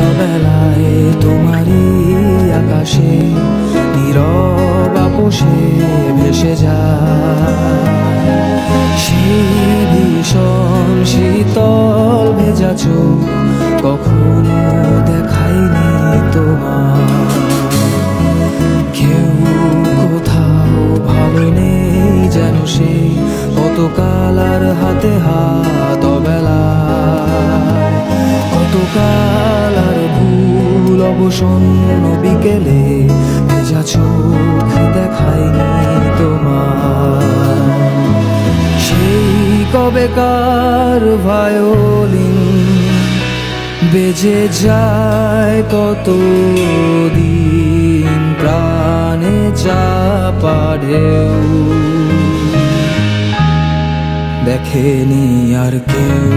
অবেলায় তোমারই আকাশে নীরব আপোষে ভেসে যায় সেই ভীষণ শীতল ভেজা চোখ কখনো দেখাইনি তোমার। কেউ কোথাও ভালো নেই যেন সে কতকাল আর হাতে হাত অবেলায়, কতকাল আর ভুল অবসন্ন বিকেলে ভেজা চোখ দেখায়নি তোমার। সেই কবেকার ভায়োলিন বেজে যায় কত দিন প্রাণে চাপা ঢেউ, দেখেনি আর কেউ।